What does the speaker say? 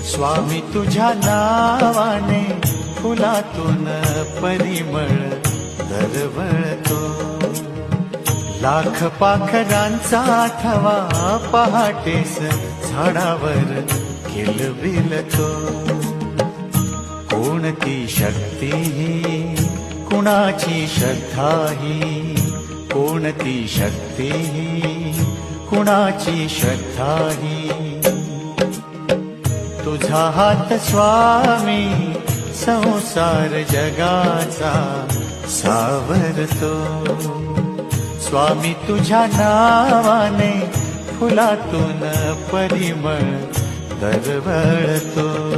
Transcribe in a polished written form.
स्वामी तुझ्या नावाने फुलातून परिमळ दरवळतो, लाख पाखरांचा थवा पहाटेस झाडावर किलबिलतो. कोणती शक्ती ही, कुणाची श्रद्धा ही, कोणती शक्ती ही, कुणाची श्रद्धा ही. तुझा हात स्वामी संसार जगाचा सावरतो. स्वामी तुझ्या नावाने फुलातून परिमळ दरवळतो.